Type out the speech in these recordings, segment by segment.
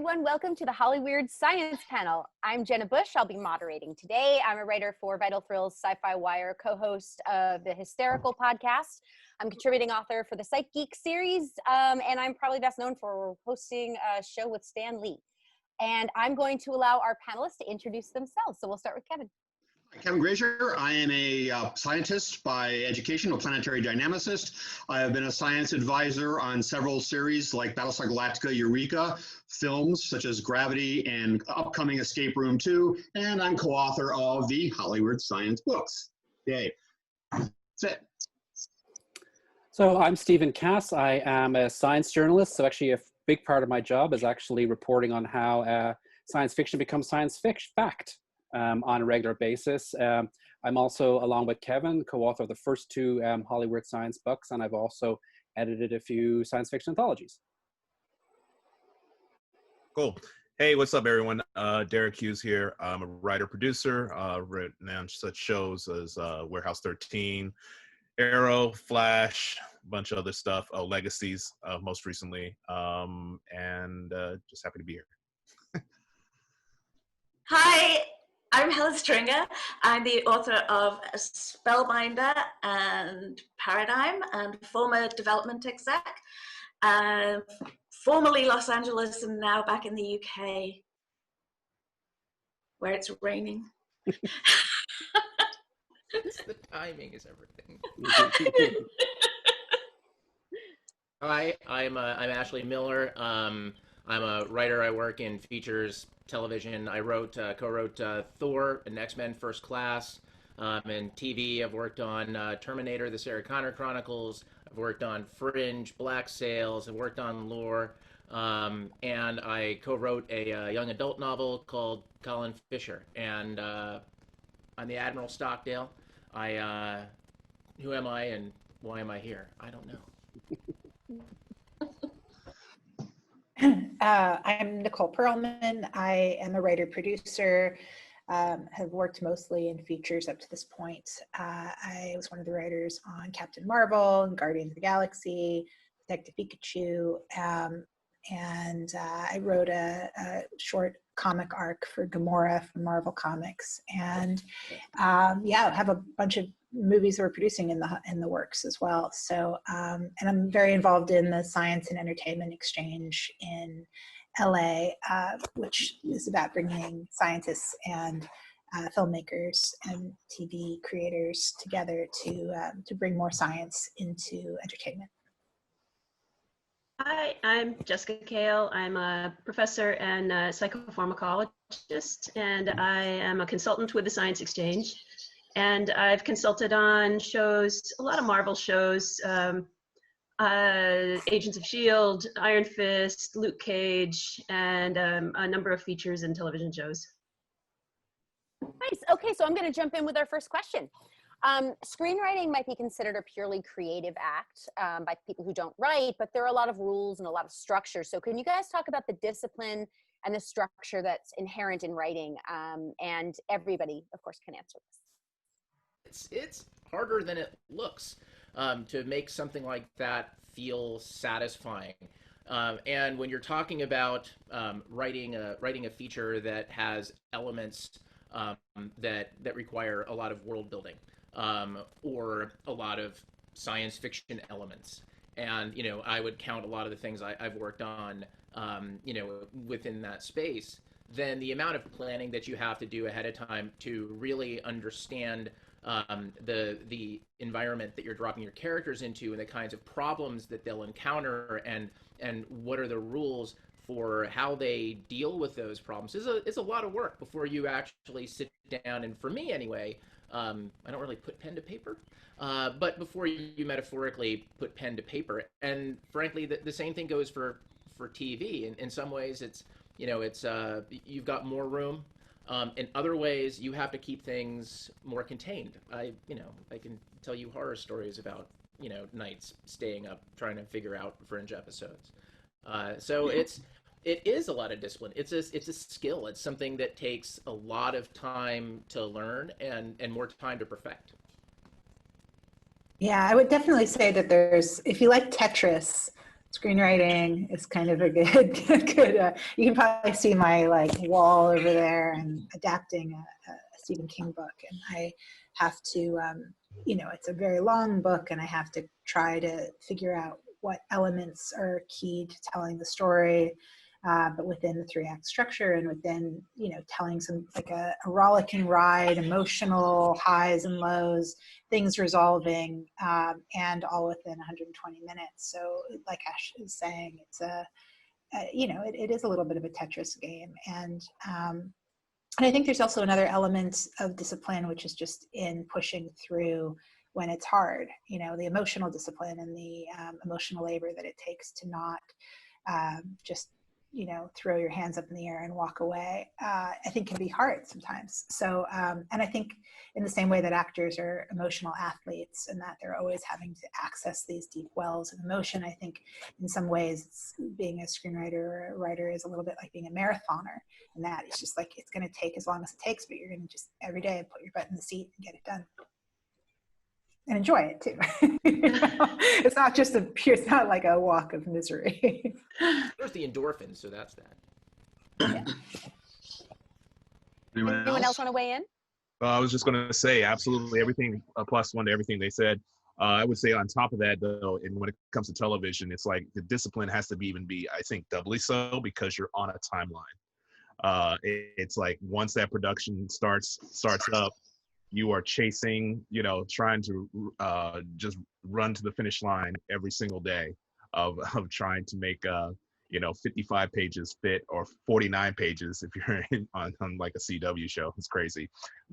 everyone. Welcome to the Hollyweird Science panel. I'm Jenna Busch. I'll be moderating today. I'm a writer for Vital Thrills, Sci-Fi Wire, co-host of the Hysterical podcast. I'm contributing author for the Psych Geeks series, and I'm probably best known for hosting a show with Stan Lee. And I'm going to allow our panelists to introduce themselves. So we'll start with Kevin. Kevin Grazier. I am a scientist by education, a planetary dynamicist. I have been a science advisor on several series like Battlestar Galactica, Eureka, films such as Gravity and upcoming Escape Room 2, and I'm co-author of the Hollyweird Science books. Yay. That's it. So I'm Stephen Cass. I am a science journalist. So actually a big part of my job is actually reporting on how science fiction becomes science fact. On a regular basis. I'm also, along with Kevin, co-author of the first two Hollyweird Science books, and I've also edited a few science fiction anthologies. Cool. Hey, what's up, everyone? Deric Hughes here. I'm a writer-producer, written on such shows as Warehouse 13, Arrow, Flash, a bunch of other stuff, Legacies, most recently, and just happy to be here. Hi. I'm Helen Stringer. I'm the author of Spellbinder and Paradigm and former development exec. Formerly Los Angeles and now back in the UK where it's raining. The timing is everything. Hi, I'm Ashley Miller. I'm a writer. I work in features, television. I co-wrote Thor and X-Men First Class. And TV, I've worked on Terminator, the Sarah Connor Chronicles. I've worked on Fringe, Black Sails. I've worked on Lore. And I co-wrote a young adult novel called Colin Fisher. And I'm the Admiral Stockdale. Who am I and why am I here? I don't know. I'm Nicole Perlman. I am a writer-producer, have worked mostly in features up to this point. I was one of the writers on Captain Marvel and Guardians of the Galaxy, Detective Pikachu, and I wrote a short comic arc for Gamora from Marvel Comics. And yeah, I have a bunch of movies that we're producing in the works as well. So, and I'm very involved in the science and entertainment exchange in LA, which is about bringing scientists and filmmakers and TV creators together to bring more science into entertainment. Hi, I'm Jessica Cail. I'm a professor and a psychopharmacologist, and I am a consultant with the Science Exchange. And I've consulted on shows, a lot of Marvel shows, Agents of S.H.I.E.L.D, Iron Fist, Luke Cage, and a number of features and television shows. Nice. Okay, so I'm going to jump in with our first question. Screenwriting might be considered a purely creative act by people who don't write, but there are a lot of rules and a lot of structure. So can you guys talk about the discipline and the structure that's inherent in writing? And everybody, of course, can answer this. It's harder than it looks to make something like that feel satisfying. And when you're talking about writing a feature that has elements that require a lot of world building or a lot of science fiction elements, and I would count a lot of the things I've worked on within that space, then the amount of planning that you have to do ahead of time to really understand the environment that you're dropping your characters into and the kinds of problems that they'll encounter and what are the rules for how they deal with those problems is a lot of work before you actually sit down. And for me anyway, I don't really put pen to paper, but before you metaphorically put pen to paper. And frankly, the same thing goes for TV. In some ways, it's you've got more room. In other ways, you have to keep things more contained. I can tell you horror stories about, nights staying up trying to figure out Fringe episodes. So it is a lot of discipline. It's a skill. It's something that takes a lot of time to learn and more time to perfect. Yeah, I would definitely say that if you like Tetris, screenwriting is kind of a good, you can probably see my like wall over there and adapting a Stephen King book. And I have to, you know, it's a very long book and I have to try to figure out what elements are key to telling the story, but within the 3-act structure and within, you know, telling some like a rollicking ride, emotional highs and lows, things resolving, and all within 120 minutes. So like Ash is saying, it's you know, it is a little bit of a Tetris game. And I think there's also another element of discipline, which is just in pushing through when it's hard, you know, the emotional discipline and the emotional labor that it takes to not just, you know, throw your hands up in the air and walk away, I think can be hard sometimes. So, and I think in the same way that actors are emotional athletes and that they're always having to access these deep wells of emotion, I think in some ways being a screenwriter or a writer is a little bit like being a marathoner, and that it's just like, it's going to take as long as it takes, but you're going to just every day put your butt in the seat and get it done. And enjoy it too. You know? It's not just it's not like a walk of misery. There's the endorphins, so that's that. Yeah. Anyone else want to weigh in? I was just going to say absolutely everything, +1 to everything they said. I would say on top of that, though, and when it comes to television, it's like the discipline has to even be, I think, doubly so because you're on a timeline. It's like once that production starts up, you are chasing, you know, trying to just run to the finish line every single day of trying to make, you know, 55 pages fit or 49 pages if you're on like a CW show. It's crazy.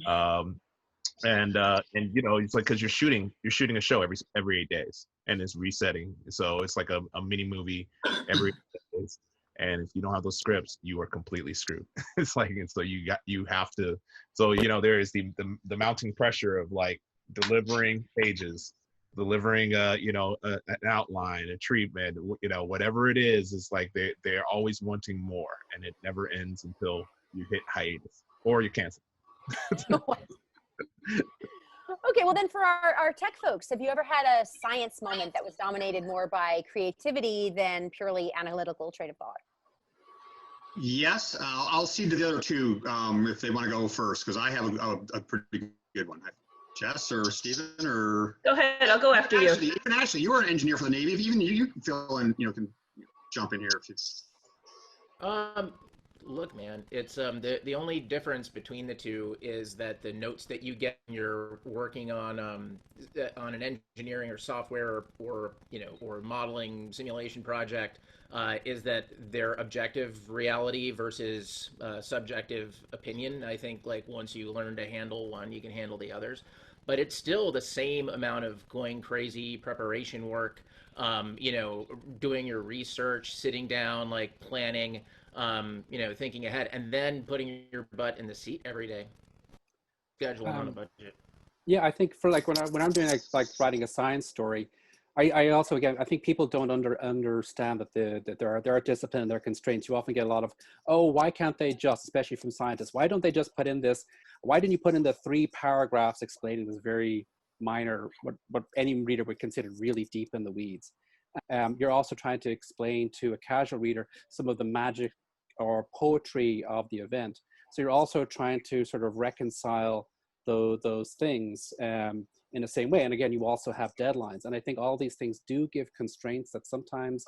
And you know, it's like, cause you're shooting a show every 8 days and it's resetting. So it's like a mini movie every 8 days. And if you don't have those scripts, you are completely screwed. It's like, and so you have to, so, you know, there is the mounting pressure of like delivering pages, delivering, you know, an outline, a treatment, you know, whatever it is, it's like they're always wanting more and it never ends until you hit hiatus or you cancel. Okay, well then for our tech folks, have you ever had a science moment that was dominated more by creativity than purely analytical train of thought? Yes, I'll cede to the other two if they want to go first, because I have a pretty good one. Jess or Stephen or? Go ahead, I'll go after you. Even Ashley, you were an engineer for the Navy. Even you can fill in, you know, can jump in here if you. Look, man, it's the only difference between the two is that the notes that you get when you're working on an engineering or software or you know, or modeling simulation project is that they're objective reality versus subjective opinion. I think like once you learn to handle one, you can handle the others. But it's still the same amount of going crazy preparation work, you know, doing your research, sitting down, like planning, you know, thinking ahead, and then putting your butt in the seat every day, scheduling on a budget. Yeah, I think for like when I'm doing like writing a science story, I also, again, I think people don't understand that there are discipline and there are constraints. You often get a lot of, oh, why can't they just, especially from scientists, why don't they just put in this? Why didn't you put in the 3 paragraphs explaining this very minor, what any reader would consider really deep in the weeds? You're also trying to explain to a casual reader some of the magic or poetry of the event. So you're also trying to sort of reconcile those things in the same way. And again, you also have deadlines. And I think all these things do give constraints that sometimes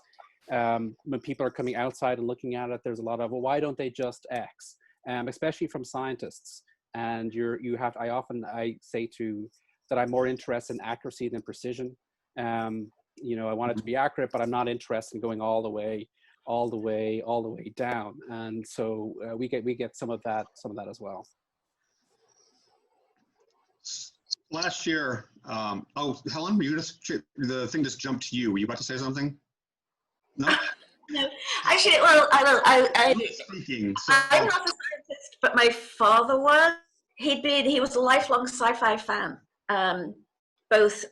when people are coming outside and looking at it, there's a lot of, well, why don't they just X? Especially from scientists. And I say that I'm more interested in accuracy than precision. You know, I want it to be accurate, but I'm not interested in going all the way down. And so we get some of that as well. Last year, oh, Helen, the thing just jumped to you. Were you about to say something? No? No, actually, well, I speaking, so. I'm not a scientist, but my father was. He was a lifelong sci-fi fan, both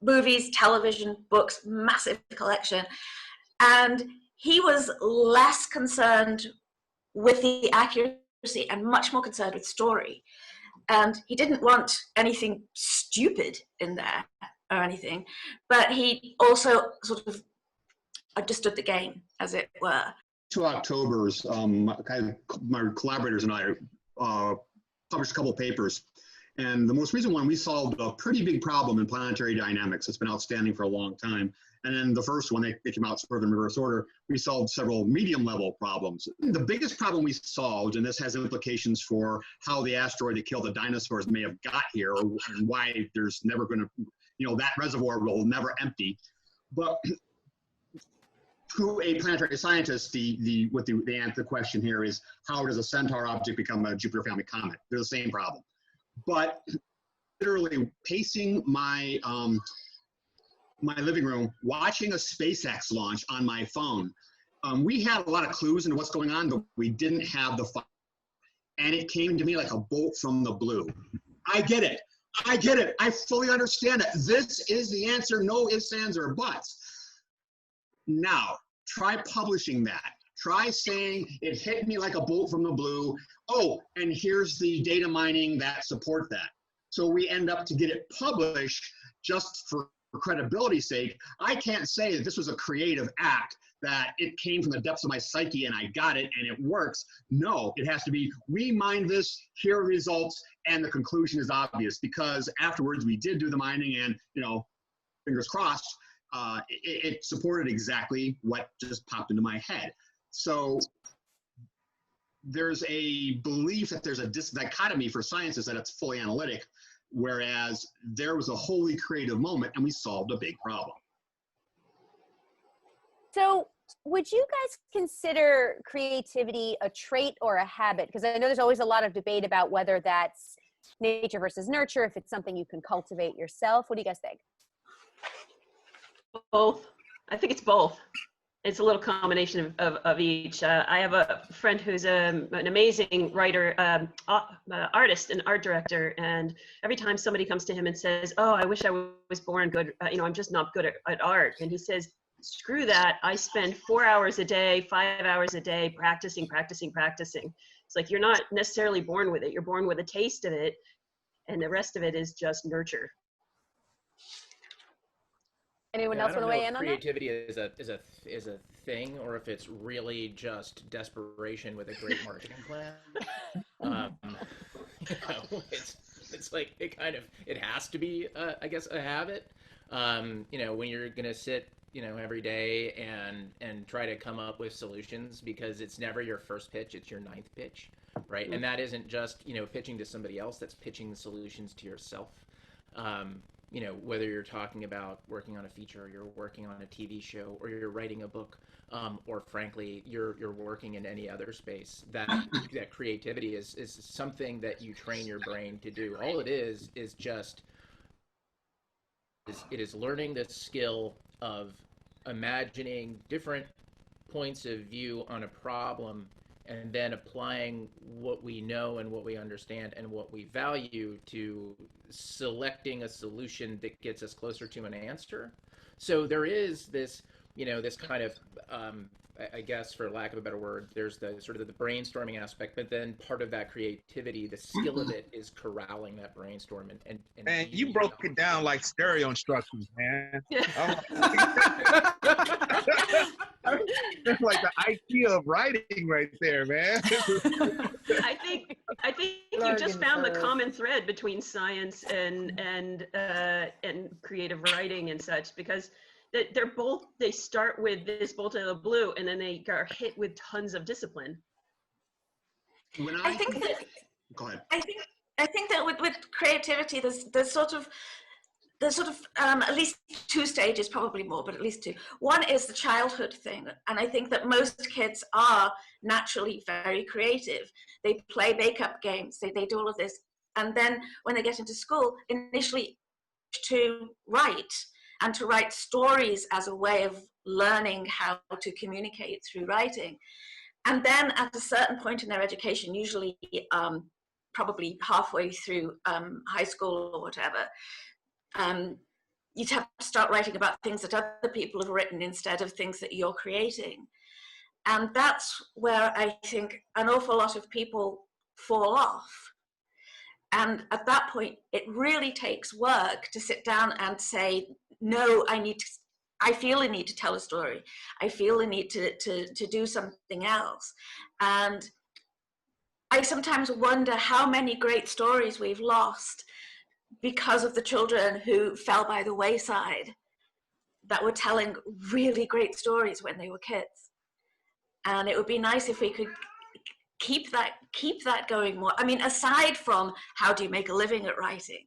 movies, television, books, massive collection. And he was less concerned with the accuracy and much more concerned with story. And he didn't want anything stupid in there or anything, but he also sort of understood the game, as it were. 2 Octobers, my collaborators and I published a couple of papers. And the most recent one, we solved a pretty big problem in planetary dynamics. It's been outstanding for a long time. And then the first one, they came out sort of in reverse order. We solved several medium-level problems. The biggest problem we solved, and this has implications for how the asteroid that killed the dinosaurs may have got here, and why there's never going to, that reservoir will never empty. But to a planetary scientist, the question here is, how does a Centaur object become a Jupiter family comet? They're the same problem. But literally pacing my my living room, watching a SpaceX launch on my phone, we had a lot of clues into what's going on, but we didn't have the file. And it came to me like a bolt from the blue. I get it. I get it. I fully understand it. This is the answer. No ifs, ands, or buts. Now, try publishing that. Try saying it hit me like a bolt from the blue. Oh, and here's the data mining that support that. So we end up to get it published just for credibility's sake. I can't say that this was a creative act, that it came from the depths of my psyche and I got it and it works. No, it has to be, we mined this, here are results, and the conclusion is obvious, because afterwards we did do the mining and, fingers crossed, it supported exactly what just popped into my head. So there's a belief that there's a dichotomy for sciences, that it's fully analytic, whereas there was a wholly creative moment and we solved a big problem. So would you guys consider creativity a trait or a habit? Because I know there's always a lot of debate about whether that's nature versus nurture, if it's something you can cultivate yourself. What do you guys think? Both. I think it's both. It's a little combination of each. I have a friend who's an amazing writer, artist and art director, and every time somebody comes to him and says, oh, I wish I was born good, I'm just not good at art. And he says, screw that. I spend 4 hours a day, 5 hours a day practicing. It's like, you're not necessarily born with it. You're born with a taste of it, and the rest of it is just nurture. Anyone else want to weigh in on that? Creativity is a thing, or if it's really just desperation with a great marketing plan. It's like it has to be, I guess, a habit. When you're gonna sit, every day and try to come up with solutions, because it's never your first pitch, it's your 9th pitch, right? Mm-hmm. And that isn't just pitching to somebody else. That's pitching the solutions to yourself. Whether you're talking about working on a feature, or you're working on a TV show, or you're writing a book, or frankly, you're working in any other space, that creativity is something that you train your brain to do. All it is just, it is learning the skill of imagining different points of view on a problem, and then applying what we know and what we understand and what we value to selecting a solution that gets us closer to an answer. So there is this, this kind of, I guess, for lack of a better word, there's the sort of the brainstorming aspect, but then part of that creativity, the skill of it, is corralling that brainstorm and man, you broke it down like stereo instructions, man. That's like the IQ of writing right there, man. I think you just found the common thread between science and creative writing and such, because they start with this bolt out of the blue, and then they are hit with tons of discipline. I think that, go ahead. I think that with creativity, there's sort of at least 2 stages, probably more, but at least 2. One is the childhood thing, and I think that most kids are naturally very creative. They play make-up games, they do all of this, and then when they get into school, initially to write, and to write stories as a way of learning how to communicate through writing. And then at a certain point in their education, usually probably halfway through high school or whatever, you'd have to start writing about things that other people have written instead of things that you're creating. And that's where I think an awful lot of people fall off. And at that point, it really takes work to sit down and say, no, I I feel a need to tell a story. I feel a need to do something else. And I sometimes wonder how many great stories we've lost because of the children who fell by the wayside that were telling really great stories when they were kids. And it would be nice if we could keep that going more. I mean, aside from how do you make a living at writing,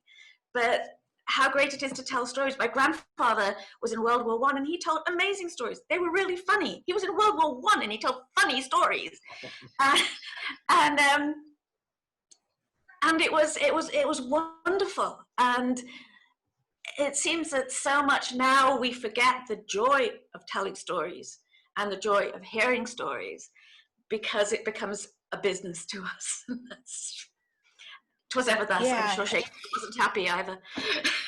but how great it is to tell stories. My grandfather was in World War I and he told amazing stories. They were really funny. He was in World War I and he told funny stories. And it was wonderful. And it seems that so much now we forget the joy of telling stories and the joy of hearing stories because it becomes a business to us. Twas ever thus. Yeah. I'm sure Shakespeare wasn't happy either.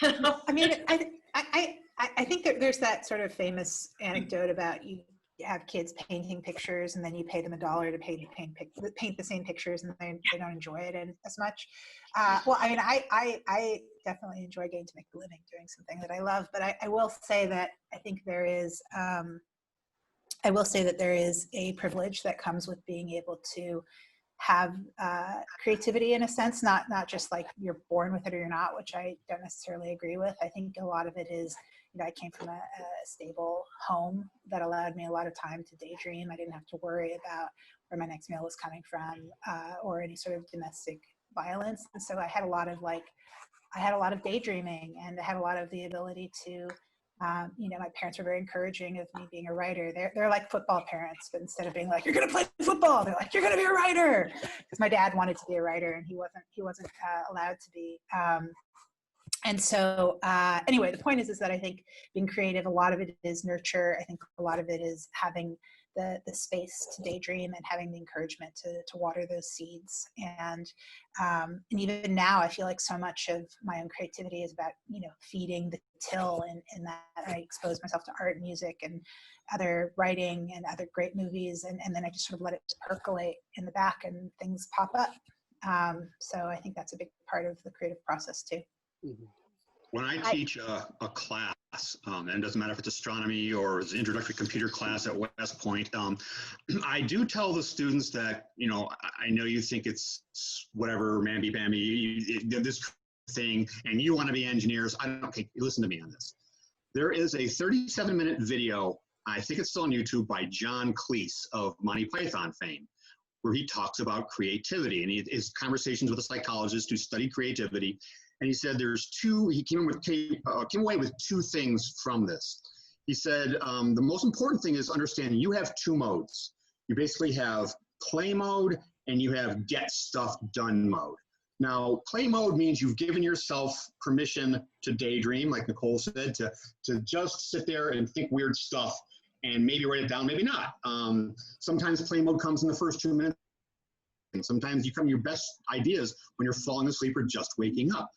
I mean, I think that there's that sort of famous anecdote about you have kids painting pictures and then you pay them $1 to paint the same pictures and they don't enjoy it as much. Well, I mean, I definitely enjoy getting to make a living doing something that I love, but I will say that I think there is a privilege that comes with being able to have creativity in a sense, not just like you're born with it or you're not, which I don't necessarily agree with. I think a lot of it is, you know, I came from a stable home that allowed me a lot of time to daydream. I didn't have to worry about where my next meal was coming from or any sort of domestic violence. And so I had a lot of daydreaming, and I had a lot of the ability to you know, my parents were very encouraging of me being a writer. They're like football parents, but instead of being like, you're going to play football, they're like, you're going to be a writer. Because my dad wanted to be a writer and he wasn't allowed to be. And so anyway, the point is that I think being creative, a lot of it is nurture. I think a lot of it is having the space to daydream and having the encouragement to water those seeds. And even now, I feel like so much of my own creativity is about, you know, feeding the till, and that I expose myself to art, music, and other writing and other great movies. And then I just sort of let it percolate in the back and things pop up. So I think that's a big part of the creative process too. Mm-hmm. When I teach a class, and it doesn't matter if it's astronomy or it's an introductory computer class at West Point, I do tell the students that, you know, I know you think it's whatever, mamby-pamby, this thing, and you want to be engineers. Okay, listen to me on this. There is a 37-minute video, I think it's still on YouTube, by John Cleese of Monty Python fame, where he talks about creativity, and his conversations with a psychologist who studied creativity. And he said he came away with two things from this. He said, the most important thing is understanding you have two modes. You basically have play mode and you have get stuff done mode. Now, play mode means you've given yourself permission to daydream, like Nicole said, to just sit there and think weird stuff and maybe write it down, maybe not. Sometimes play mode comes in the first 2 minutes. And sometimes you come your best ideas when you're falling asleep or just waking up.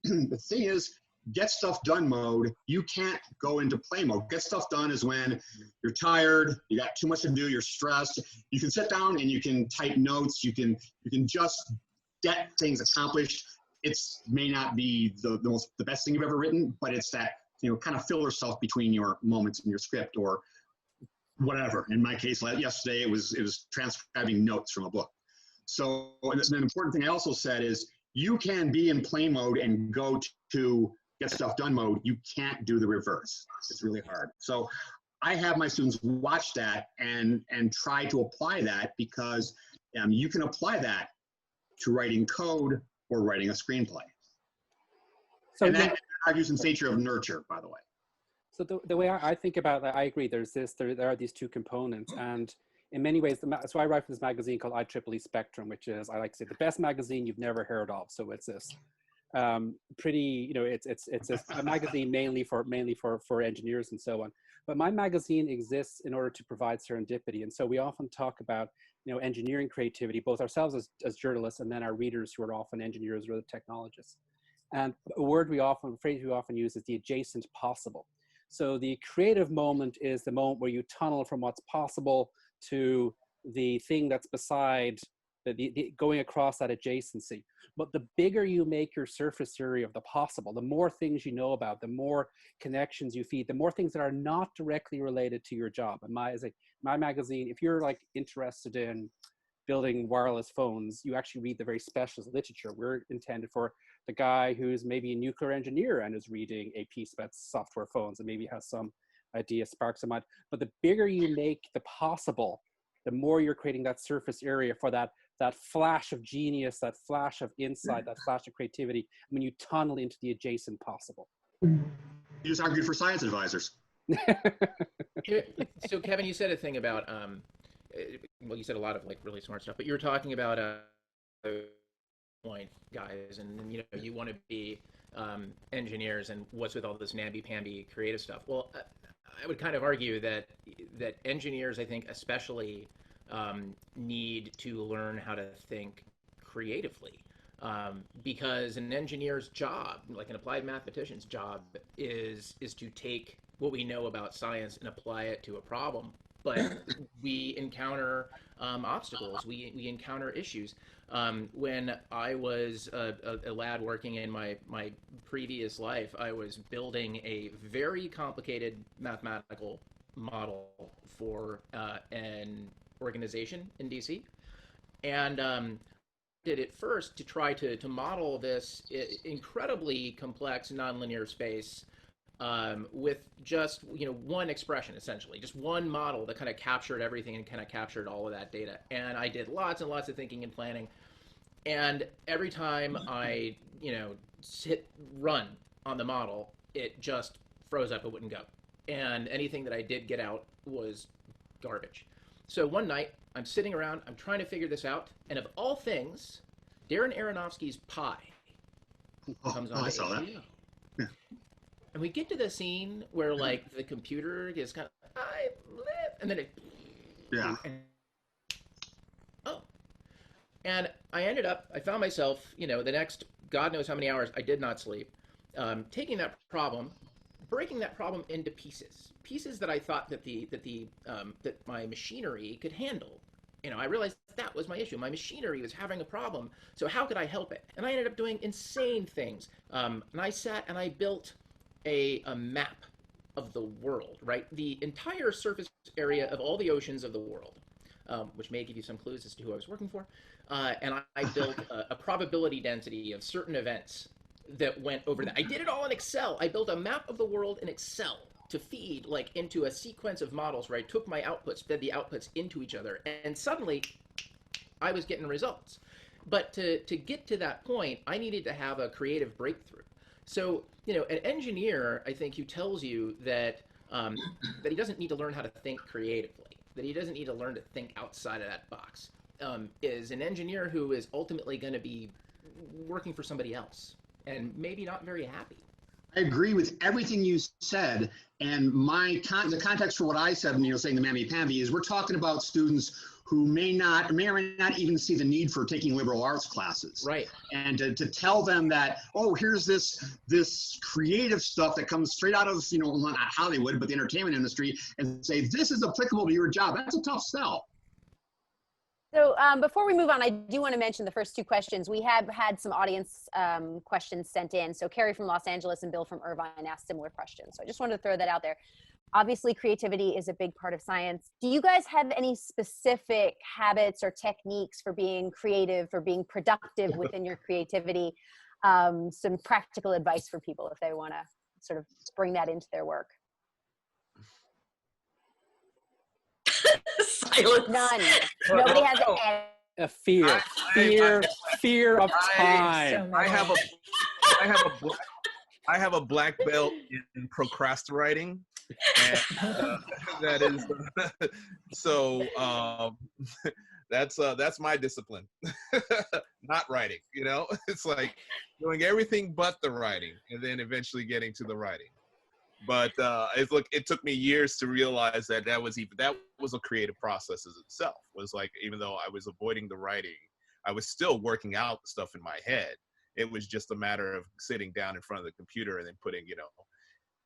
The thing is, get stuff done mode, you can't go into play mode. Get stuff done is when you're tired, you got too much to do, you're stressed. You can sit down and you can type notes, you can just get things accomplished. It may not be the best thing you've ever written, but it's that, you know, kind of filler stuff between your moments in your script or whatever. In my case, yesterday it was transcribing notes from a book. So an important thing I also said is, you can be in play mode and go to get stuff done mode. You can't do the reverse. It's really hard. So I have my students watch that and try to apply that, because you can apply that to writing code or writing a screenplay. So and that argues in nature of nurture, by the way. So the way I think about that, I agree. There are these two components, and in many ways, so I write for this magazine called IEEE Spectrum, which is, I like to say, the best magazine you've never heard of. So it's this pretty, you know, it's a magazine mainly for engineers and so on. But my magazine exists in order to provide serendipity, and so we often talk about, you know, engineering creativity, both ourselves as journalists and then our readers who are often engineers or other technologists. And a phrase we often use is the adjacent possible. So the creative moment is the moment where you tunnel from what's possible to the thing that's beside going across that adjacency. But the bigger you make your surface area of the possible, the more things you know about, the more connections you feed, the more things that are not directly related to your job. And my magazine, if you're like interested in building wireless phones, you actually read the very specialist literature. We're intended for the guy who's maybe a nuclear engineer and is reading a piece about software phones and maybe has some idea, sparks in mind. But the bigger you make the possible, the more you're creating that surface area for that flash of genius, that flash of insight, that flash of creativity, when you tunnel into the adjacent possible. You just argued for science advisors. So Kevin, you said a thing about, well, you said a lot of like really smart stuff, but you were talking about point guys, and you know, you want to be engineers, and what's with all this namby-pamby creative stuff? Well, I would kind of argue that engineers, I think, especially need to learn how to think creatively, because an engineer's job, like an applied mathematician's job, is to take what we know about science and apply it to a problem. But we encounter obstacles, we encounter issues. When I was a lad working in my previous life, I was building a very complicated mathematical model for an organization in DC, and did it first to try to model this incredibly complex nonlinear space with just, you know, one expression, essentially, just one model that kind of captured everything and kind of captured all of that data. And I did lots and lots of thinking and planning. And every time I, you know, hit run on the model, it just froze up. It wouldn't go. And anything that I did get out was garbage. So one night, I'm sitting around, I'm trying to figure this out. And of all things, Darren Aronofsky's Pi comes on. I saw that. Yeah. And we get to the scene where, like, the computer is kind of, I live, and then it, yeah. And I found myself, you know, the next God knows how many hours I did not sleep, taking that problem, breaking that problem into pieces that I thought that my machinery could handle. You know, I realized that was my issue. My machinery was having a problem, so how could I help it? And I ended up doing insane things. And I sat and I built a map of the world, right? The entire surface area of all the oceans of the world, which may give you some clues as to who I was working for. And I built a probability density of certain events that went over that. I did it all in Excel. I built a map of the world in Excel to feed like into a sequence of models where I took my outputs, fed the outputs into each other, and suddenly I was getting results. But to get to that point, I needed to have a creative breakthrough. So, you know, an engineer, I think, who tells you that that he doesn't need to learn how to think creatively, that he doesn't need to learn to think outside of that box, is an engineer who is ultimately going to be working for somebody else and maybe not very happy. I agree with everything you said, and the context for what I said when you were saying the mamby-pamby is we're talking about students who may or may not even see the need for taking liberal arts classes. Right. And to tell them that, oh, here's this creative stuff that comes straight out of, you know, not Hollywood, but the entertainment industry, and say, this is applicable to your job. That's a tough sell. So before we move on, I do want to mention the first two questions. We have had some audience questions sent in. So Carrie from Los Angeles and Bill from Irvine asked similar questions. So I just wanted to throw that out there. Obviously, creativity is a big part of science. Do you guys have any specific habits or techniques for being creative, for being productive within your creativity? Some practical advice for people if they want to sort of bring that into their work. Silence. None. Nobody has A fear of time. I have a black belt in procrastinating, and that is so. That's my discipline. Not writing, you know. It's like doing everything but the writing, and then eventually getting to the writing. But it took me years to realize that was a creative process as itself. Was like, even though I was avoiding the writing, I was still working out stuff in my head. It was just a matter of sitting down in front of the computer and then putting, you know,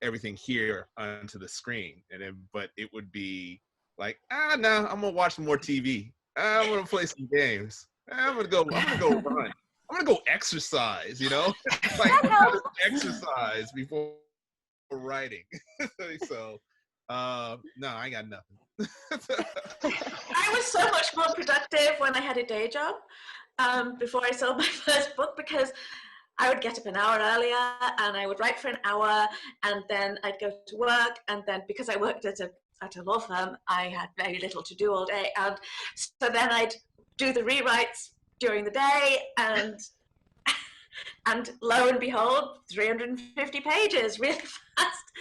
everything here onto the screen. And then, but it would be like, no, I'm gonna watch more TV. I'm gonna play some games. I'm gonna go run. I'm gonna go exercise, you know? Like That helps. exercise before writing. So no, I got nothing. I was so much more productive when I had a day job before I sold my first book, because I would get up an hour earlier and I would write for an hour, and then I'd go to work, and then because I worked at a law firm, I had very little to do all day, and so then I'd do the rewrites during the day, and lo and behold, 350 pages really fast.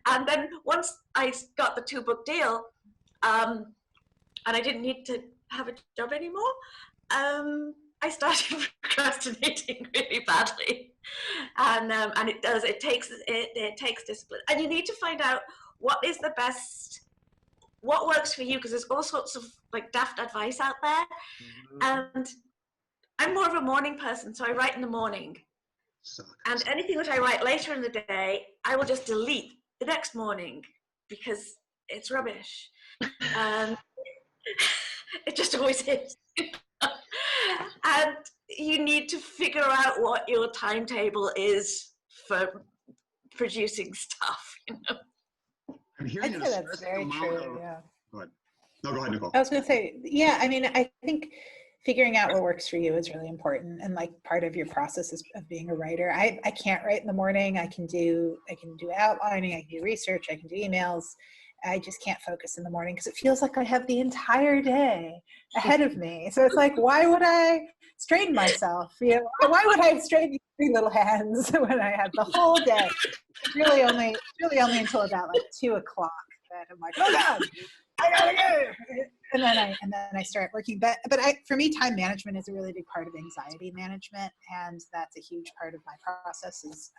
And then once I got the 2-book deal, and I didn't need to have a job anymore, I started procrastinating really badly, and it takes discipline, and you need to find out what works for you, because there's all sorts of like daft advice out there. And I'm more of a morning person, so I write in the morning. And anything that I write later in the day, I will just delete the next morning because it's rubbish. It just always is. And you need to figure out what your timetable is for producing stuff, you know? I'm hearing I'd say that's very true, yeah. Go ahead. No, go ahead, Nicole. I was going to say, yeah, I mean, I think figuring out what works for you is really important, and like part of your process of being a writer. I can't write in the morning. I can do outlining, I can do research, I can do emails. I just can't focus in the morning because it feels like I have the entire day ahead of me. So it's like, why would I strain myself? You know, why would I strain these 3 little hands when I have the whole day? It's really only until about like 2 o'clock that I'm like, oh God, I gotta go. And then I start working. But for me, time management is a really big part of anxiety management, and that's a huge part of my process. Is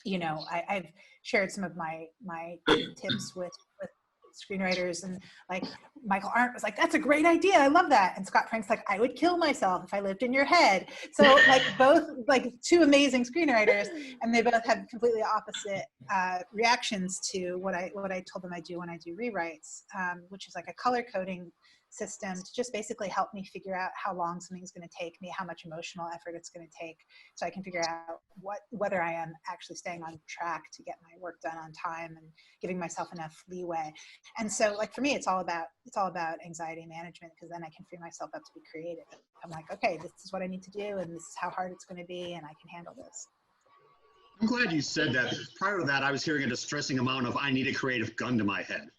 you know, I've shared some of my tips with screenwriters, and like Michael Arndt was like, that's a great idea, I love that. And Scott Frank's like, I would kill myself if I lived in your head. So like both like 2 amazing screenwriters, and they both have completely opposite reactions to what I told them I do when I do rewrites, which is like a color coding system to just basically help me figure out how long something's going to take me, how much emotional effort it's going to take, so I can figure out whether I am actually staying on track to get my work done on time and giving myself enough leeway. And so like for me, it's all about anxiety management, because then I can free myself up to be creative. I'm like, okay, this is what I need to do, and this is how hard it's going to be, and I can handle this. I'm glad you said that. Prior to that, I was hearing a distressing amount of I need a creative gun to my head.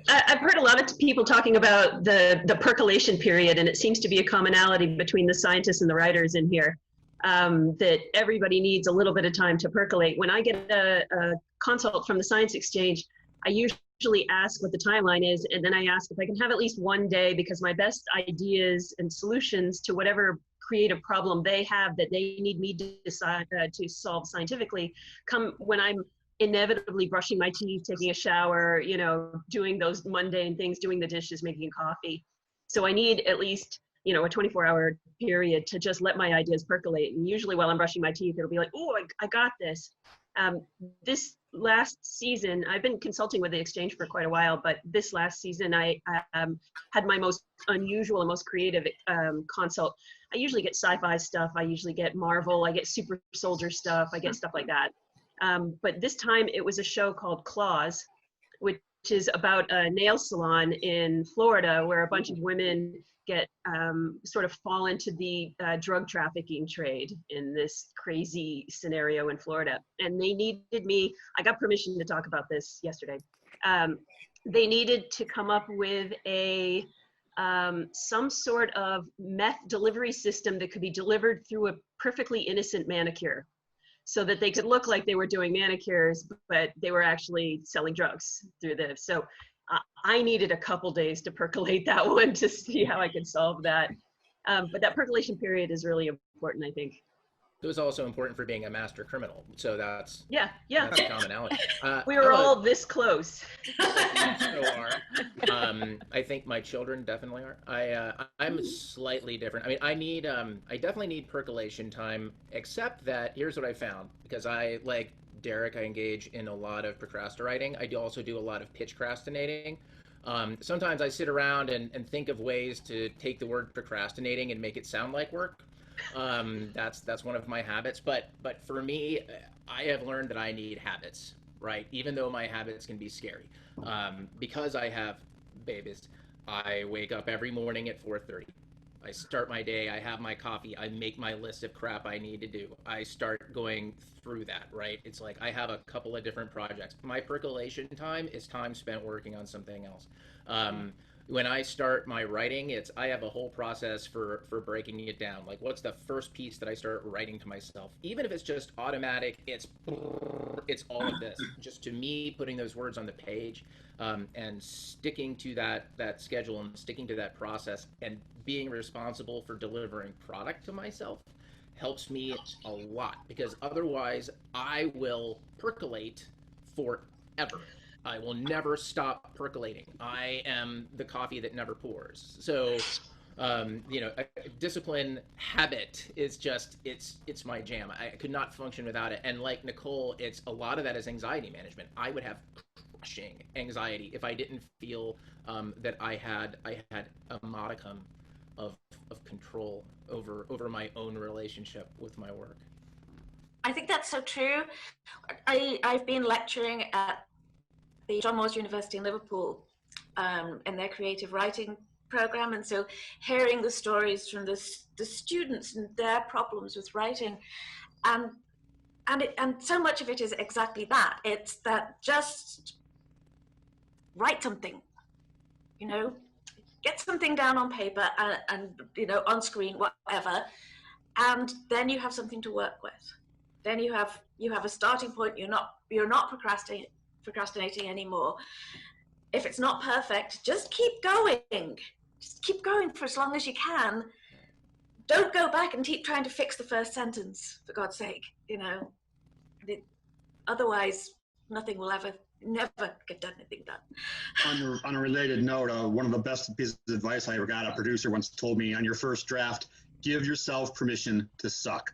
I've heard a lot of people talking about the percolation period, and it seems to be a commonality between the scientists and the writers in here, that everybody needs a little bit of time to percolate. When I get a consult from the Science Exchange, I usually ask what the timeline is, and then I ask if I can have at least 1 day, because my best ideas and solutions to whatever creative problem they have that they need me to solve scientifically come when I'm inevitably brushing my teeth, taking a shower, you know, doing those mundane things, doing the dishes, making coffee. So I need at least, you know, a 24-hour period to just let my ideas percolate. And usually while I'm brushing my teeth, it'll be like, oh, I got this. This last season, I've been consulting with the Exchange for quite a while, but this last season I had my most unusual and most creative consult. I usually get sci-fi stuff, I usually get Marvel, I get super soldier stuff, I get stuff like that. But this time it was a show called Claws, which is about a nail salon in Florida where a bunch of women get sort of fall into the drug trafficking trade in this crazy scenario in Florida. And they needed me, I got permission to talk about this yesterday. They needed to come up with some sort of meth delivery system that could be delivered through a perfectly innocent manicure, so that they could look like they were doing manicures, but they were actually selling drugs through this. So I needed a couple days to percolate that one to see how I could solve that. But that percolation period is really important, I think. It was also important for being a master criminal. So that's that's a commonality. We were all this close. So are. I think my children definitely are. I'm slightly different. I mean, I definitely need percolation time, except that here's what I found, because I, like Deric, I engage in a lot of procrastinating. I also do a lot of pitchcrastinating. Sometimes I sit around and think of ways to take the word procrastinating and make it sound like work. That's one of my habits. But for me, I have learned that I need habits, right? Even though my habits can be scary. Because I have babies, I wake up every morning at 4:30. I start my day, I have my coffee, I make my list of crap I need to do. I start going through that, right? It's like I have a couple of different projects. My percolation time is time spent working on something else. When I start my writing, I have a whole process for breaking it down. Like, what's the first piece that I start writing to myself? Even if it's just automatic, it's all of this. Just to me, putting those words on the page, and sticking to that schedule and sticking to that process and being responsible for delivering product to myself helps me a lot, because otherwise I will percolate forever. I will never stop percolating. I am the coffee that never pours. So, a discipline habit is just, it's my jam. I could not function without it. And like Nicole, a lot of that is anxiety management. I would have crushing anxiety if I didn't feel that I had a modicum of control over my own relationship with my work. I think that's so true. I've been lecturing at the John Moores University in Liverpool in their creative writing program, and so hearing the stories from the students and their problems with writing, and so much of it is exactly that. It's that just write something, get something down on paper and on screen, whatever, and then you have something to work with. Then you have a starting point. You're not procrastinating anymore. If it's not perfect, just keep going. Just keep going for as long as you can. Don't go back and keep trying to fix the first sentence, for God's sake. Otherwise, nothing will never get anything done. On a related note, one of the best pieces of advice I ever got, a producer once told me, on your first draft, give yourself permission to suck.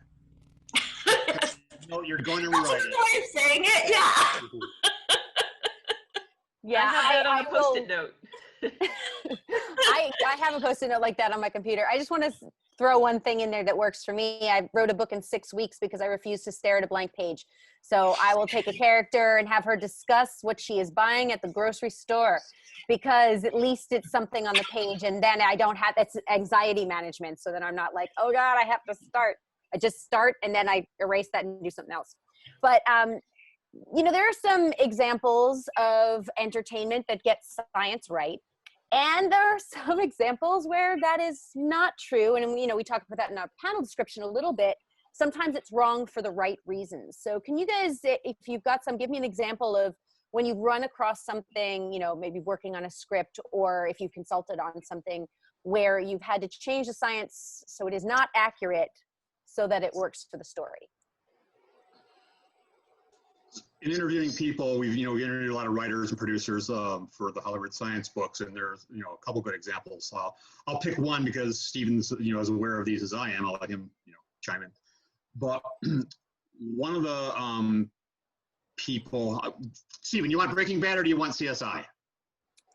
Yes. You're going to rewrite That's a good way of saying it, yeah. Yeah, I have that on a post-it note. I have a post-it note like that on my computer. I just want to throw one thing in there that works for me. I wrote a book in 6 weeks because I refused to stare at a blank page. So I will take a character and have her discuss what she is buying at the grocery store, because at least it's something on the page, and then I don't have, that's anxiety management. So then I'm not like, oh God, I have to start. I just start and then I erase that and do something else. But there are some examples of entertainment that gets science right. And there are some examples where that is not true. And, we talked about that in our panel description a little bit. Sometimes it's wrong for the right reasons. So can you guys, if you've got some, give me an example of when you've run across something, maybe working on a script, or if you've consulted on something where you've had to change the science so it is not accurate so that it works for the story. In interviewing people, we've interviewed a lot of writers and producers for the Hollyweird Science books, and there's a couple good examples. I'll pick one because Stephen's as aware of these as I am. I'll let him chime in. But one of the people, Stephen, you want Breaking Bad or do you want CSI?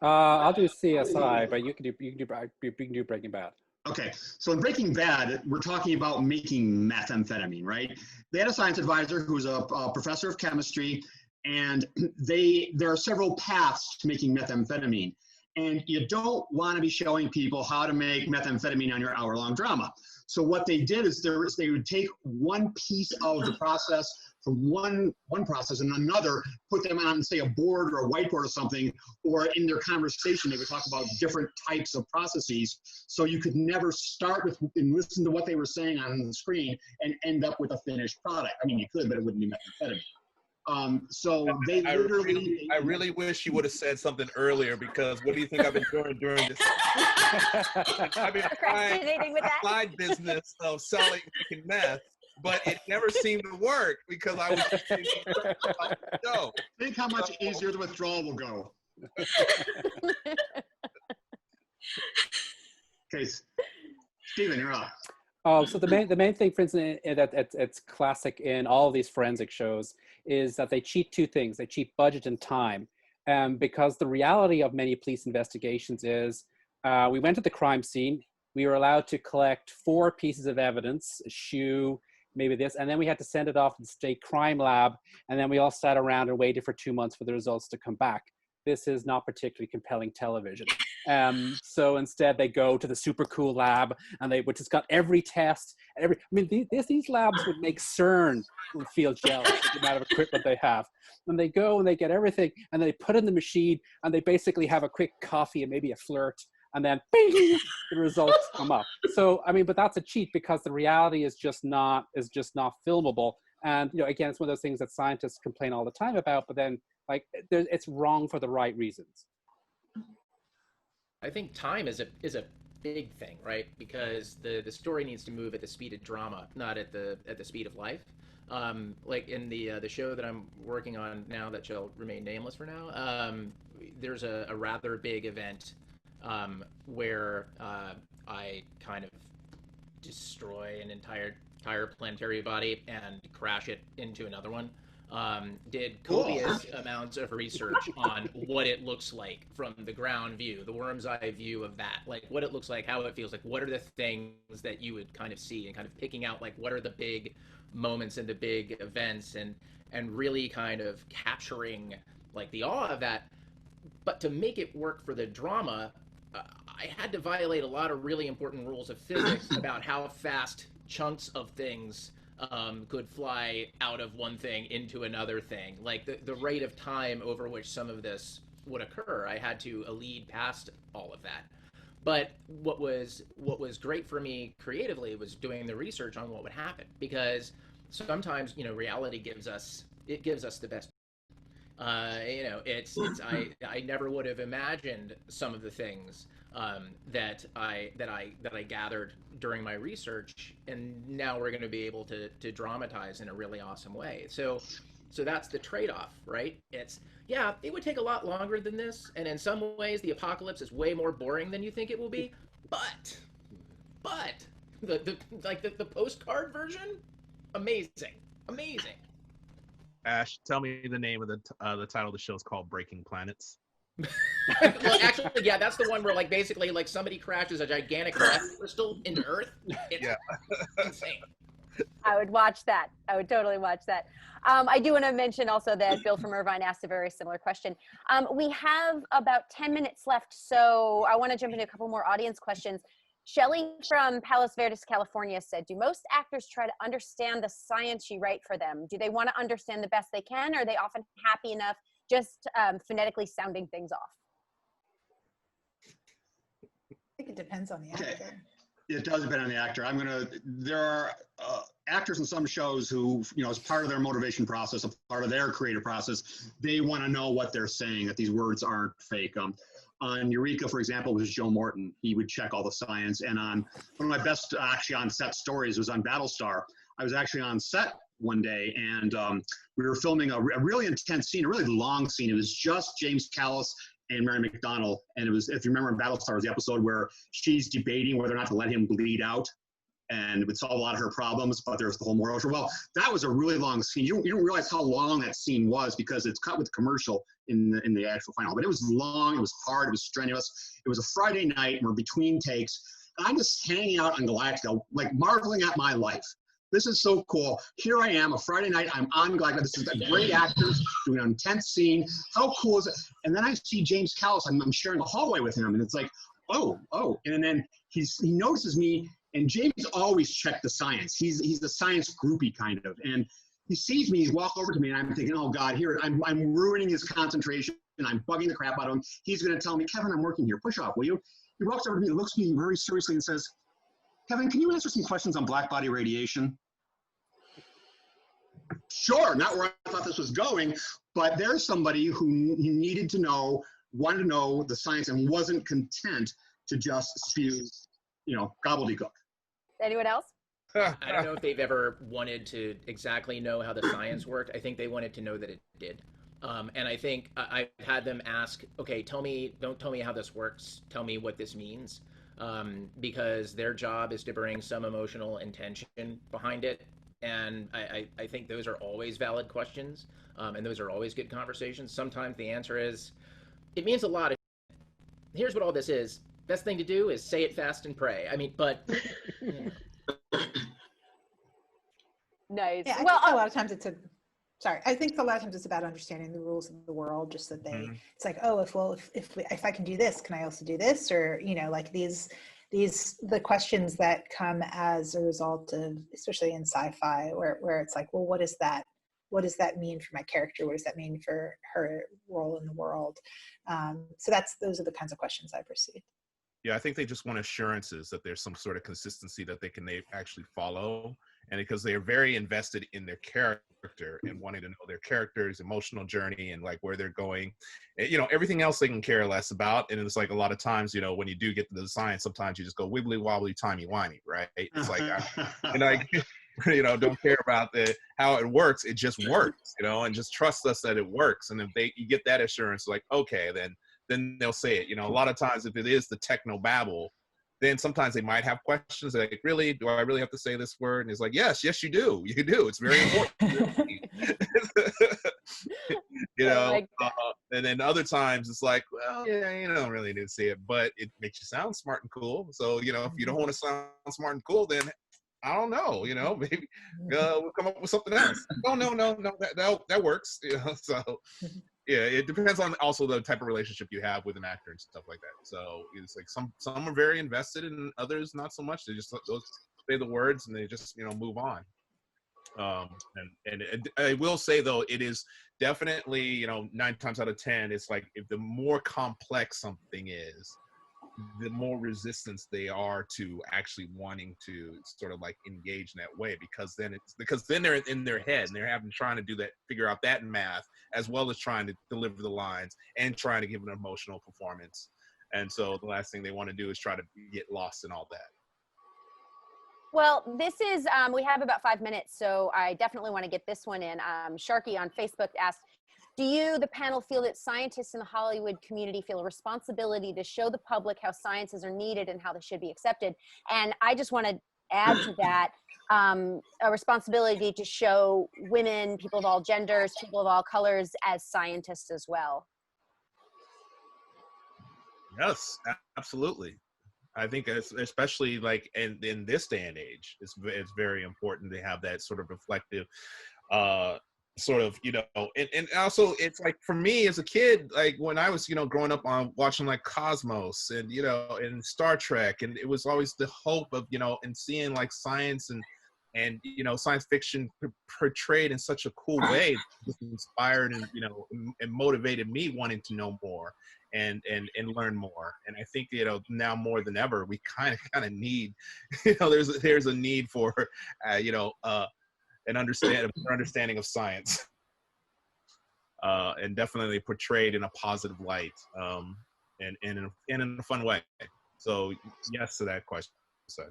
I'll do CSI, but you can do Breaking Bad. Okay, so in Breaking Bad, we're talking about making methamphetamine, right? They had a science advisor who's a professor of chemistry, and there are several paths to making methamphetamine. And you don't want to be showing people how to make methamphetamine on your hour-long drama. So what they did is they would take one piece of the process from one process and another, put them on, say, a board or a whiteboard or something, or in their conversation, they would talk about different types of processes. So you could never start with and listen to what they were saying on the screen and end up with a finished product. I mean, you could, but it wouldn't be methamphetamine. So they literally... I really wish you would have said something earlier, because what do you think I've been doing during this? I've been Procrastinating with that? side business of selling, making meth, but it never seemed to work because I was just thinking about the show. Think how much easier the withdrawal will go. Okay, Stephen, you're up. So the main thing, for instance, that it's classic in all of these forensic shows is that they cheat two things. They cheat budget and time. because the reality of many police investigations is we went to the crime scene. We were allowed to collect 4 pieces of evidence, a shoe, maybe this, and then we had to send it off to the state crime lab, and then we all sat around and waited for 2 months for the results to come back. This is not particularly compelling television. So instead they go to the super cool lab, and which has got every test, these labs would make CERN feel jealous of the amount of equipment they have. And they go and they get everything, and they put in the machine, and they basically have a quick coffee and maybe a flirt, and then bing, the results come up. So, but that's a cheat, because the reality is just not filmable. And, again, it's one of those things that scientists complain all the time about, but then it's wrong for the right reasons. I think time is a big thing, right? Because the story needs to move at the speed of drama, not at the speed of life. Like in the show that I'm working on now, that shall remain nameless for now, there's a rather big event where I kind of destroy an entire planetary body and crash it into another one. Did copious amounts of research on what it looks like from the ground view, the worm's eye view of that, like what it looks like, how it feels like, what are the things that you would kind of see, and kind of picking out like what are the big moments and the big events, and really kind of capturing like the awe of that. But to make it work for the drama, I had to violate a lot of really important rules of physics about how fast chunks of things could fly out of one thing into another thing. Like the rate of time over which some of this would occur, I had to lead past all of that. But what was great for me creatively was doing the research on what would happen, because sometimes reality gives us the best. I never would have imagined some of the things that I gathered during my research, and now we're going to be able to dramatize in a really awesome way. So that's the trade-off, right? It would take a lot longer than this, and in some ways the apocalypse is way more boring than you think it will be. But the postcard version, amazing. Ash, tell me the name of the title of the show is called Breaking Planets. Well, actually, yeah, that's the one where like basically like somebody crashes a gigantic crystal into Earth. It's insane. I would watch that. I would totally watch that. I do want to mention also that Bill from Irvine asked a very similar question. We have about 10 minutes left, so I want to jump into a couple more audience questions. Shelley from Palos Verdes, California said, do most actors try to understand the science you write for them? Do they want to understand the best they can, or are they often happy enough just phonetically sounding things off? I think it depends on the actor. Okay. It does depend on the actor. There are actors in some shows who, as part of their motivation process, a part of their creative process, they want to know what they're saying, that these words aren't fake. On Eureka, for example, was Joe Morton. He would check all the science. And on one of my best actually on set stories was on Battlestar. I was actually on set one day, and we were filming a really intense scene, a really long scene. It was just James Callis and Mary McDonnell. And it was, if you remember in Battlestar, it was the episode where she's debating whether or not to let him bleed out, and it would solve a lot of her problems, but there's the whole moral. Well, that was a really long scene. You don't realize how long that scene was because it's cut with commercial in the actual final. But it was long, it was hard, it was strenuous. It was a Friday night, and we're between takes. And I'm just hanging out on Galactica, like marveling at my life. This is so cool. Here I am, a Friday night, I'm on Galactica. This is a great actors doing an intense scene. How cool is it? And then I see James Callis, I'm sharing the hallway with him, and it's like, oh. And then he notices me, and James always checked the science. He's the science groupie kind of. And he sees me, he's walked over to me, and I'm thinking, oh God, here, I'm ruining his concentration, and I'm bugging the crap out of him. He's gonna tell me, Kevin, I'm working here, push off, will you? He walks over to me, looks at me very seriously and says, Kevin, can you answer some questions on black body radiation? Sure, not where I thought this was going, but there's somebody who wanted to know the science and wasn't content to just spew, gobbledygook. Anyone else? I don't know if they've ever wanted to exactly know how the science worked. I think they wanted to know that it did. And I think I've had them ask, okay, don't tell me how this works. Tell me what this means. Because their job is to bring some emotional intention behind it. And I think those are always valid questions, and those are always good conversations. Sometimes the answer is, it means a lot. Here's what all this is. Best thing to do is say it fast and pray. I mean, but... You know. Nice. Yeah, I well, think a lot of times I think a lot of times it's about understanding the rules of the world, just that it's like, oh, if I can do this, can I also do this? Or, you know, like the questions that come as a result of, especially in sci-fi, where it's like, well, what does that mean for my character? What does that mean for her role in the world? So those are the kinds of questions I've received. Yeah, I think they just want assurances that there's some sort of consistency that they actually follow. And because they are very invested in their character and wanting to know their character's emotional journey and like where they're going, you know, everything else they can care less about. And it's like a lot of times, you know, when you do get to the science, sometimes you just go wibbly wobbly, timey wimey, right? It's like, and I, you know, don't care about how it works. It just works, you know, and just trust us that it works. And if you get that assurance, like, okay, then they'll say it. You know, a lot of times if it is the techno babble, then sometimes they might have questions like, really, do I really have to say this word? And it's like, yes, you do. You do. It's very important. You know, and then other times it's like, well, yeah, you don't really need to say it, but it makes you sound smart and cool. So, you know, if you don't want to sound smart and cool, then I don't know, you know, maybe we'll come up with something else. No, that works. You know, so. Yeah, it depends on also the type of relationship you have with an actor and stuff like that. So it's like some are very invested and others not so much. They just say the words and they just, you know, move on. And I will say though, it is definitely, you know, 9 times out of 10, it's like if the more complex something is, the more resistance they are to actually wanting to sort of like engage in that way, because then they're in their head and they're trying to figure out that in math, as well as trying to deliver the lines and trying to give an emotional performance. And so the last thing they want to do is try to get lost in all that. Well, this is, we have about 5 minutes, so I definitely want to get this one in. Sharky on Facebook asked, do you, the panel, feel that scientists in the Hollywood community feel a responsibility to show the public how sciences are needed and how they should be accepted? And I just want to add to that a responsibility to show women, people of all genders, people of all colors as scientists as well. Yes, absolutely. I think especially like in this day and age, it's very important to have that sort of reflective sort of, you know, and also it's like for me as a kid, like when I was, you know, growing up on watching like Cosmos and, you know, and Star Trek, and it was always the hope of, you know, and seeing like science and you know, science fiction portrayed in such a cool way, just inspired and, you know, and motivated me wanting to know more and learn more. And I think, you know, now more than ever, we kind of need, you know, there's a need for you know, a better understanding of science, and definitely portrayed in a positive light, and in a fun way. So yes to that question. So.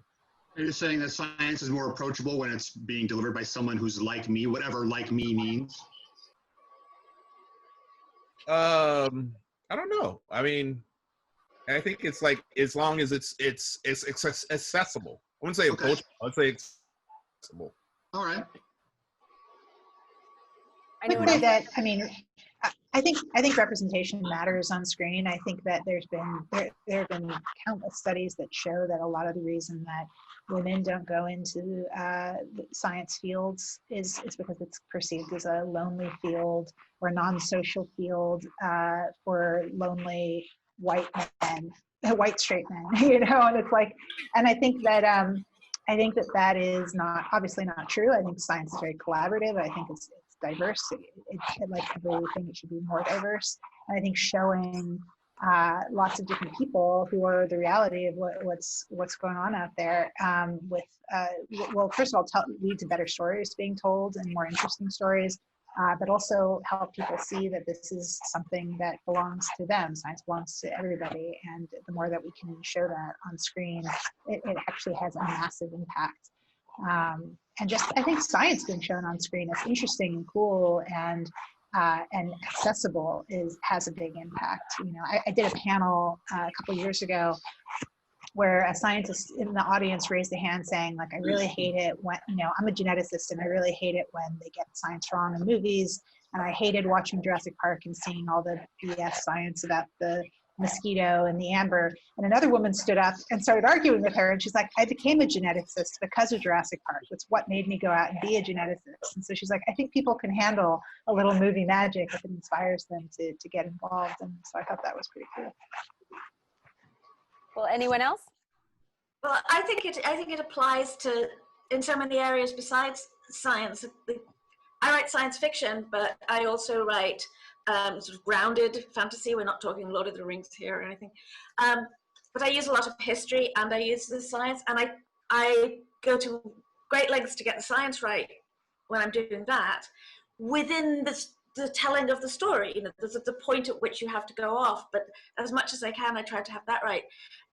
You're saying that science is more approachable when it's being delivered by someone who's like me, whatever like me means? I don't know. I mean, I think it's like, as long as it's accessible. I wouldn't say approachable. I would say accessible. All right. I say that, I mean, I think representation matters on screen. I think that there have been countless studies that show that a lot of the reason that women don't go into science fields is because it's perceived as a lonely field or non-social field for lonely white men, white straight men, you know. And it's like, and I think that that is obviously not true. I think science is very collaborative. I think it's diverse. Like everything, it should be more diverse. And I think showing lots of different people who are the reality of what's going on out there will first of all lead to better stories being told and more interesting stories, but also help people see that this is something that belongs to them. Science belongs to everybody, and the more that we can show that on screen, it actually has a massive impact. And just, I think science being shown on screen as interesting and cool and accessible has a big impact. You know, I did a panel a couple years ago where a scientist in the audience raised a hand saying, like, I really hate it when, you know, I'm a geneticist and I really hate it when they get science wrong in movies. And I hated watching Jurassic Park and seeing all the BS science about the mosquito and the amber. And another woman stood up and started arguing with her. And she's like, I became a geneticist because of Jurassic Park. That's what made me go out and be a geneticist. And so she's like, I think people can handle a little movie magic if it inspires them to get involved. And so I thought that was pretty cool. Well, anyone else? Well, I think it applies to in so many areas besides science. I write science fiction, but I also write sort of grounded fantasy. We're not talking Lord of the Rings here or anything. But I use a lot of history and I use the science, and I go to great lengths to get the science right when I'm doing that within the telling of the story. You know, there's the point at which you have to go off, but as much as I can, I try to have that right.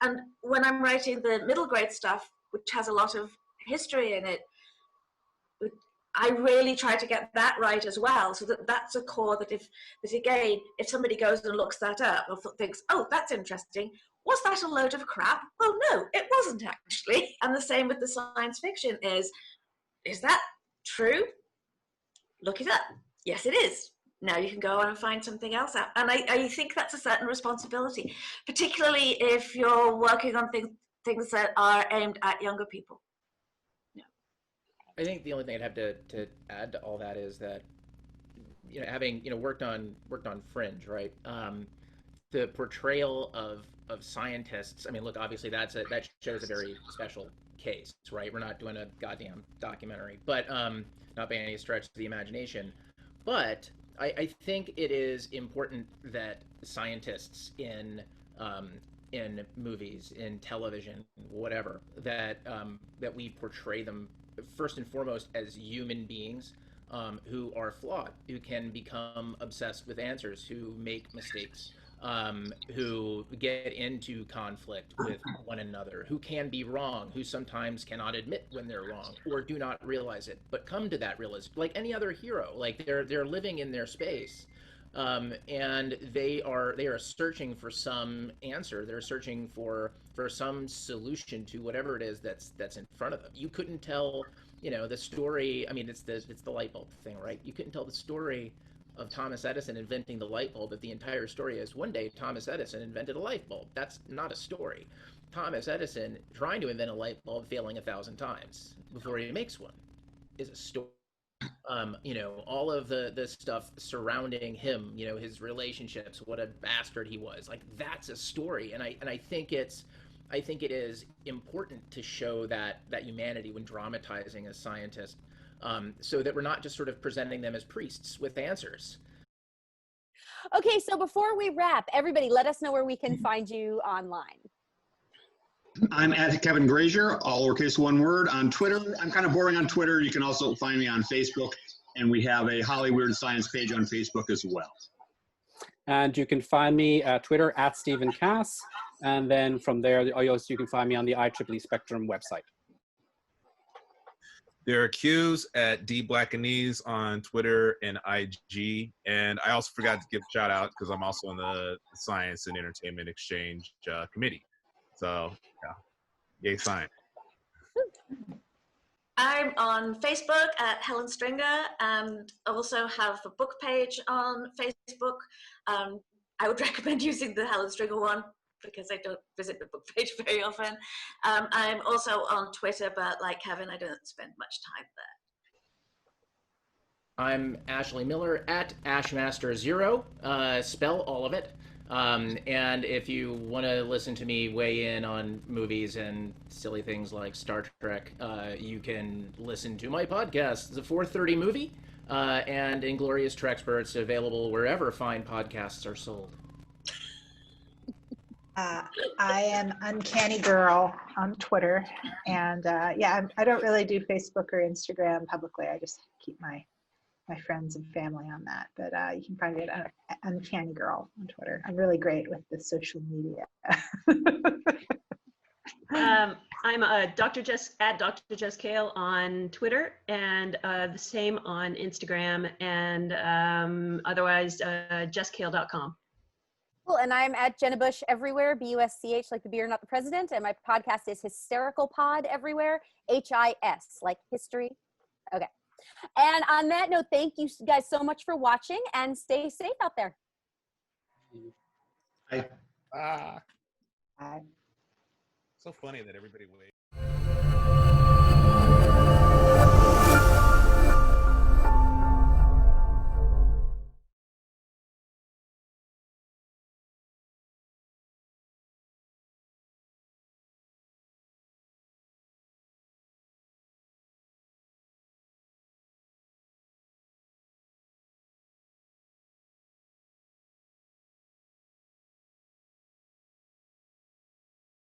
And when I'm writing the middle grade stuff, which has a lot of history in it, I really try to get that right as well, so that's a core that if somebody goes and looks that up or thinks, oh, that's interesting, was that a load of crap? Well, no, it wasn't actually. And the same with the science fiction is that true? Look it up. Yes, it is. Now you can go on and find something else out. And I think that's a certain responsibility, particularly if you're working on things that are aimed at younger people. I think the only thing I'd have to add to all that is that, you know, having, you know, worked on Fringe, right? The portrayal of scientists. I mean, look, obviously that shows a very special case, right? We're not doing a goddamn documentary, but not by any stretch of the imagination. But I think it is important that scientists in movies, in television, whatever, that we portray them first and foremost as human beings who are flawed, who can become obsessed with answers, who make mistakes, who get into conflict with one another, who can be wrong, who sometimes cannot admit when they're wrong or do not realize it, but come to that realization, like any other hero. Like they're living in their space, and they are searching for some answer. They're searching for some solution to whatever it is that's in front of them. You couldn't tell, you know, the story. I mean, it's the light bulb thing, right? You couldn't tell the story of Thomas Edison inventing the light bulb if the entire story is one day Thomas Edison invented a light bulb. That's not a story. Thomas Edison trying to invent a light bulb, failing 1,000 times before he makes one, is a story. You know, all of the stuff surrounding him, you know, his relationships, what a bastard he was, like, that's a story. And I think it is important to show that humanity when dramatizing a scientist, so that we're not just sort of presenting them as priests with answers. Okay, so before we wrap, everybody let us know where we can find you online. I'm at Kevin Grazier, all lowercase, one word, on Twitter. I'm kind of boring on Twitter. You can also find me on Facebook, and we have a Hollyweird Science page on Facebook as well. And you can find me at Twitter at Stephen Cass, and then from there, you can find me on the IEEE Spectrum website. Deric Hughes at dblackanese on Twitter and IG. And I also forgot to give a shout out because I'm also on the Science and Entertainment Exchange Committee. So, yeah, yay science. I'm on Facebook at Helen Stringer, and also have a book page on Facebook. I would recommend using the Helen Stringer one because I don't visit the book page very often. I'm also on Twitter, but like Kevin, I don't spend much time there. I'm Ashley Miller at Ashmaster0. Spell all of it. And if you want to listen to me weigh in on movies and silly things like Star Trek, you can listen to my podcast, The 430 Movie, and Inglorious Trexperts, available wherever fine podcasts are sold. I am Uncanny Girl on Twitter, and yeah, I don't really do Facebook or Instagram publicly. I just keep my friends and family on that, but you can find me at Uncanny Girl on Twitter. I'm really great with the social media. I'm Dr. Jess at Dr. Jess Cail on Twitter, and the same on Instagram, and otherwise jesscail.com. Cool. And I'm at Jenna Busch everywhere, B-U-S-C-H, like the beer, not the president. And my podcast is Hysterical Pod everywhere, H-I-S, like history. Okay. And on that note, thank you guys so much for watching, and stay safe out there. Bye. Ah, Bye. so funny that everybody waits.